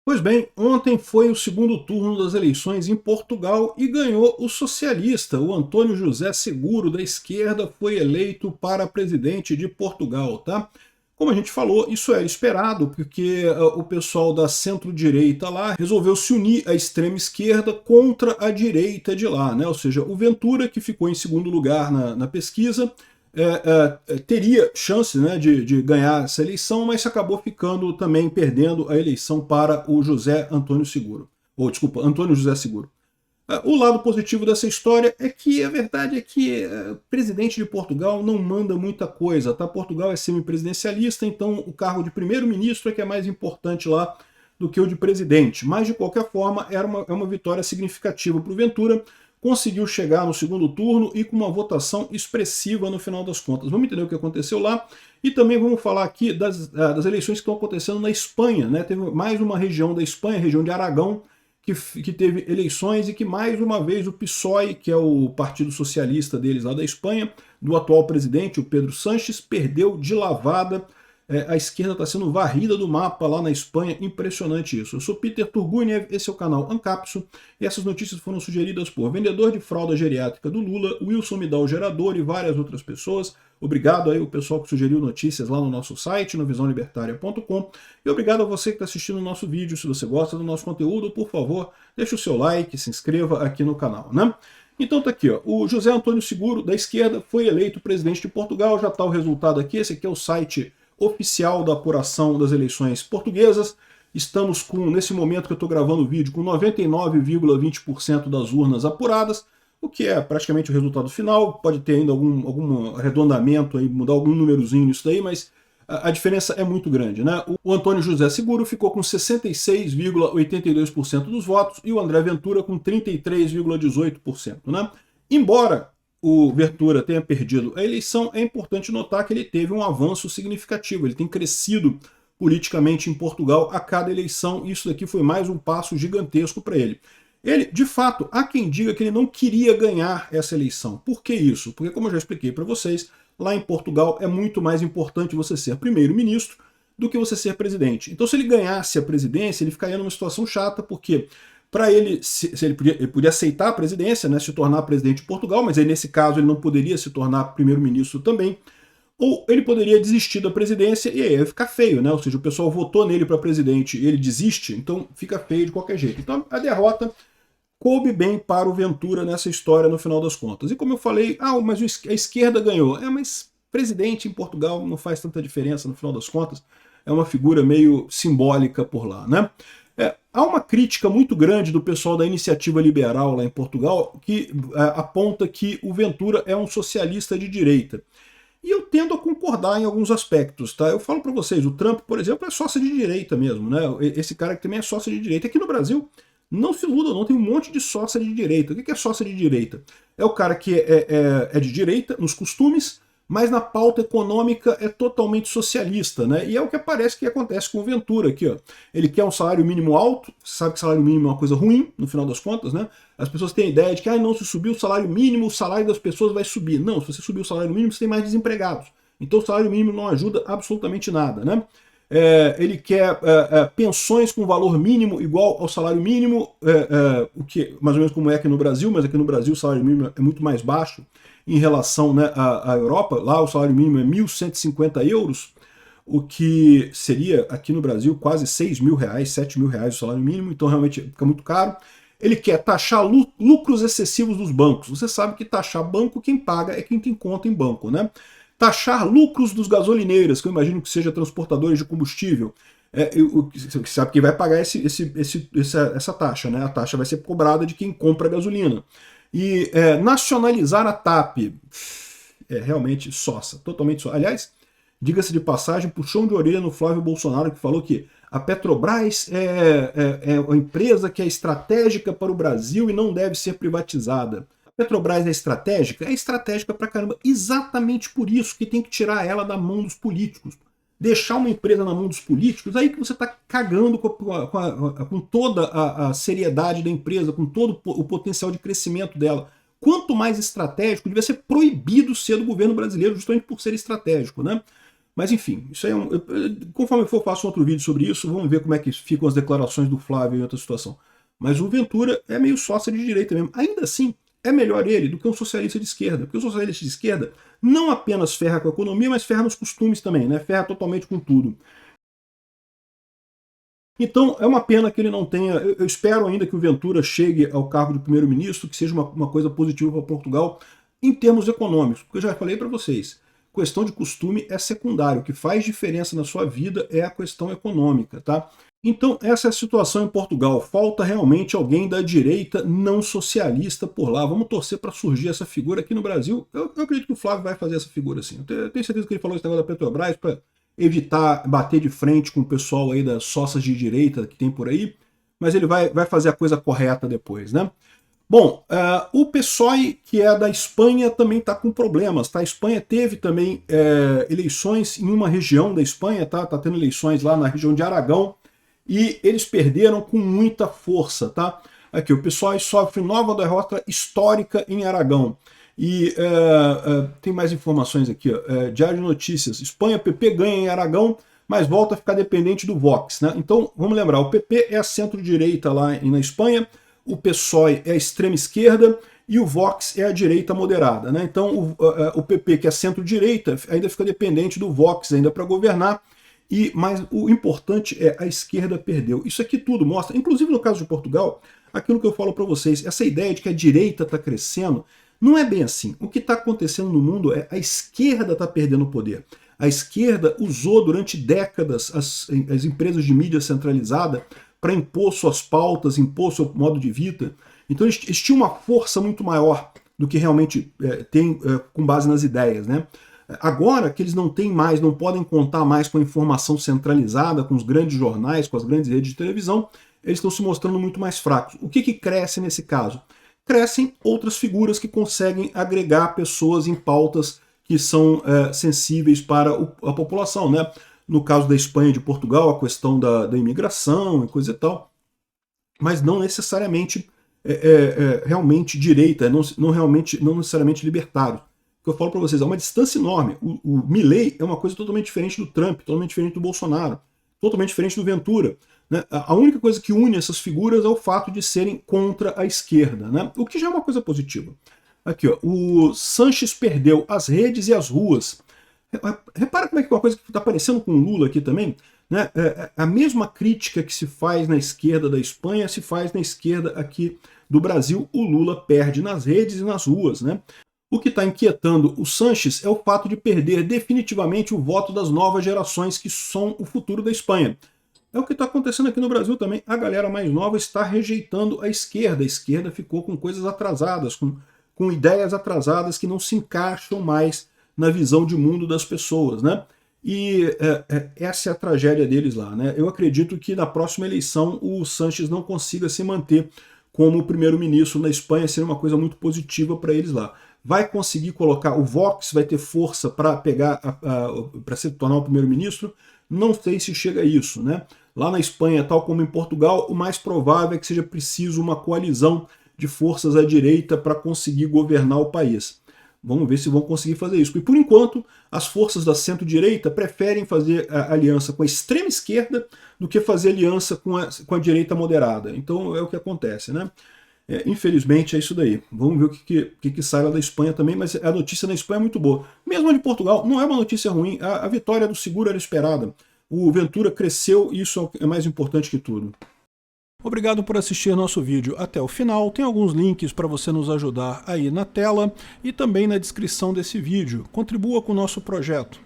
Pois bem, ontem foi o segundo turno das eleições em Portugal e ganhou o socialista. O António José Seguro, da esquerda, foi eleito para presidente de Portugal, tá? Como a gente falou, isso era esperado, porque o pessoal da centro-direita lá resolveu se unir à extrema esquerda contra a direita de lá, né? Ou seja, o Ventura, que ficou em segundo lugar na pesquisa, teria chance, né, de ganhar essa eleição, mas acabou ficando também perdendo a eleição para o José Antônio Seguro. Ou, desculpa, Antônio José Seguro. O lado positivo dessa história é que a verdade é que o presidente de Portugal não manda muita coisa, tá? Portugal é semipresidencialista, então o cargo de primeiro-ministro é que é mais importante lá do que o de presidente. Mas, de qualquer forma, é uma vitória significativa para o Ventura. Conseguiu chegar no segundo turno e com uma votação expressiva no final das contas. Vamos entender o que aconteceu lá e também vamos falar aqui das eleições que estão acontecendo na Espanha, né? Teve mais uma região da Espanha, a região de Aragão, que teve eleições e que mais uma vez o PSOE, que é o partido socialista deles lá da Espanha, do atual presidente, o Pedro Sánchez, perdeu de lavada. A esquerda está sendo varrida do mapa lá na Espanha, impressionante isso. Eu sou Peter Turguniev, esse é o canal Ancapso, e essas notícias foram sugeridas por vendedor de fralda geriátrica do Lula, Wilson Midal Gerador e várias outras pessoas. Obrigado aí ao pessoal que sugeriu notícias lá no nosso site, no visãolibertaria.com, e obrigado a você que está assistindo o nosso vídeo. Se você gosta do nosso conteúdo, por favor, deixe o seu like, se inscreva aqui no canal, né? Então tá aqui, ó, o José Antônio Seguro, da esquerda, foi eleito presidente de Portugal, já está o resultado aqui, esse aqui é o site oficial da apuração das eleições portuguesas. Estamos com, nesse momento que eu estou gravando o vídeo, com 99,20% das urnas apuradas, o que é praticamente o resultado final. Pode ter ainda algum arredondamento, aí, mudar algum númerozinho nisso daí, mas a diferença é muito grande, né? O Antônio José Seguro ficou com 66,82% dos votos e o André Ventura com 33,18%, né? Embora o Ventura tenha perdido a eleição, é importante notar que ele teve um avanço significativo, ele tem crescido politicamente em Portugal a cada eleição, e isso daqui foi mais um passo gigantesco para ele. Ele, de fato, há quem diga que ele não queria ganhar essa eleição. Por que isso? Porque, como eu já expliquei para vocês, lá em Portugal é muito mais importante você ser primeiro-ministro do que você ser presidente. Então, se ele ganhasse a presidência, ele ficaria numa situação chata, porque para ele, ele podia aceitar a presidência, né, se tornar presidente de Portugal, mas aí nesse caso ele não poderia se tornar primeiro-ministro também, ou ele poderia desistir da presidência e aí ia ficar feio, né? Ou seja, o pessoal votou nele para presidente e ele desiste, então fica feio de qualquer jeito. Então a derrota coube bem para o Ventura nessa história no final das contas. E como eu falei, mas a esquerda ganhou. Mas presidente em Portugal não faz tanta diferença no final das contas, é uma figura meio simbólica por lá, né? Há uma crítica muito grande do pessoal da Iniciativa Liberal lá em Portugal que aponta que o Ventura é um socialista de direita. E eu tendo a concordar em alguns aspectos, tá? Eu falo para vocês, o Trump, por exemplo, é sócio de direita mesmo, né? Esse cara que também é sócio de direita. Aqui no Brasil, não se iluda, não, tem um monte de sócia de direita. O que é sócia de direita? É o cara que é de direita nos costumes, mas na pauta econômica é totalmente socialista, né? E é o que parece que acontece com o Ventura aqui, ó. Ele quer um salário mínimo alto, você sabe que salário mínimo é uma coisa ruim, no final das contas, né? As pessoas têm a ideia de que, não, se subir o salário mínimo, o salário das pessoas vai subir. Não, se você subir o salário mínimo, você tem mais desempregados. Então o salário mínimo não ajuda absolutamente nada, né? Ele quer pensões com valor mínimo igual ao salário mínimo, o que mais ou menos como é aqui no Brasil, mas aqui no Brasil o salário mínimo é muito mais baixo em relação, né, à Europa. Lá o salário mínimo é 1.150 euros, o que seria aqui no Brasil quase 6 mil reais, 7 mil reais o salário mínimo, então realmente fica muito caro. Ele quer taxar lucros excessivos dos bancos. Você sabe que taxar banco, quem paga é quem tem conta em banco, né? Taxar lucros dos gasolineiros, que eu imagino que seja transportadores de combustível. Você sabe que vai pagar essa taxa, né? A taxa vai ser cobrada de quem compra gasolina. E nacionalizar a TAP é realmente sossa, totalmente sossa. Aliás, diga-se de passagem, puxão de orelha no Flávio Bolsonaro, que falou que a Petrobras é uma empresa que é estratégica para o Brasil e não deve ser privatizada. A Petrobras é estratégica? É estratégica pra caramba. Exatamente por isso que tem que tirar ela da mão dos políticos. Deixar uma empresa na mão dos políticos, aí que você está cagando com toda a seriedade da empresa, com todo o potencial de crescimento dela. Quanto mais estratégico, devia ser proibido ser do governo brasileiro, justamente por ser estratégico, né? Mas enfim, isso aí conforme eu for, faço outro vídeo sobre isso, vamos ver como é que ficam as declarações do Flávio em outra situação. Mas o Ventura é meio sócia de direita mesmo. Ainda assim, é melhor ele do que um socialista de esquerda, porque o socialista de esquerda não apenas ferra com a economia, mas ferra nos costumes também, né? Ferra totalmente com tudo. Então, é uma pena que ele não tenha... Eu espero ainda que o Ventura chegue ao cargo de primeiro-ministro, que seja uma coisa positiva para Portugal, em termos econômicos. Porque eu já falei para vocês, questão de costume é secundário. O que faz diferença na sua vida é a questão econômica, tá? Então, essa é a situação em Portugal. Falta realmente alguém da direita não socialista por lá. Vamos torcer para surgir essa figura aqui no Brasil. Eu acredito que o Flávio vai fazer essa figura assim. Eu tenho certeza que ele falou esse negócio da Petrobras para evitar bater de frente com o pessoal aí das sócias de direita que tem por aí, mas ele vai fazer a coisa correta depois, né? Bom, o PSOE, que é da Espanha, também está com problemas, tá? A Espanha teve também eleições em uma região da Espanha, tá? Tá tendo eleições lá na região de Aragão, e eles perderam com muita força, tá? Aqui, o PSOE sofre nova derrota histórica em Aragão. E tem mais informações aqui, ó. Diário de Notícias. Espanha, PP ganha em Aragão, mas volta a ficar dependente do Vox, né? Então, vamos lembrar, o PP é a centro-direita lá na Espanha, o PSOE é a extrema-esquerda e o Vox é a direita moderada, né? Então, o PP, que é a centro-direita, ainda fica dependente do Vox ainda para governar, mas o importante é a esquerda perdeu. Isso aqui tudo mostra, inclusive no caso de Portugal, aquilo que eu falo para vocês, essa ideia de que a direita está crescendo, não é bem assim. O que está acontecendo no mundo é a esquerda está perdendo poder. A esquerda usou durante décadas as empresas de mídia centralizada para impor suas pautas, impor seu modo de vida. Então eles tinham uma força muito maior do que realmente tem com base nas ideias, né? Agora que eles não têm mais, não podem contar mais com a informação centralizada, com os grandes jornais, com as grandes redes de televisão, eles estão se mostrando muito mais fracos. O que cresce nesse caso? Crescem outras figuras que conseguem agregar pessoas em pautas que são sensíveis para a população, né? No caso da Espanha e de Portugal, a questão da imigração e coisa e tal, mas não necessariamente realmente direita, não necessariamente libertário. O que eu falo para vocês, há uma distância enorme. O Milei é uma coisa totalmente diferente do Trump, totalmente diferente do Bolsonaro, totalmente diferente do Ventura. Né? A única coisa que une essas figuras é o fato de serem contra a esquerda, né? O que já é uma coisa positiva. Aqui, ó, o Sanches perdeu as redes e as ruas. Repara como é que uma coisa que está aparecendo com o Lula aqui também, né? A mesma crítica que se faz na esquerda da Espanha se faz na esquerda aqui do Brasil. O Lula perde nas redes e nas ruas, né? O que está inquietando o Sanches é o fato de perder definitivamente o voto das novas gerações que são o futuro da Espanha. É o que está acontecendo aqui no Brasil também. A galera mais nova está rejeitando a esquerda. A esquerda ficou com coisas atrasadas, com ideias atrasadas que não se encaixam mais na visão de mundo das pessoas, né? E essa é a tragédia deles lá, né? Eu acredito que na próxima eleição o Sanches não consiga se manter como primeiro-ministro na Espanha, seria uma coisa muito positiva para eles lá. Vai conseguir colocar, o Vox vai ter força para pegar, para se tornar o primeiro-ministro? Não sei se chega a isso, né? Lá na Espanha, tal como em Portugal, o mais provável é que seja preciso uma coalizão de forças à direita para conseguir governar o país. Vamos ver se vão conseguir fazer isso. E por enquanto, as forças da centro-direita preferem fazer a aliança com a extrema-esquerda do que fazer aliança com a direita moderada. Então é o que acontece, né? Infelizmente é isso daí. Vamos ver o que sai lá da Espanha também, mas a notícia na Espanha é muito boa. Mesmo a de Portugal, não é uma notícia ruim. A vitória do Seguro era esperada. O Ventura cresceu e isso é mais importante que tudo. Obrigado por assistir nosso vídeo até o final. Tem alguns links para você nos ajudar aí na tela e também na descrição desse vídeo. Contribua com o nosso projeto.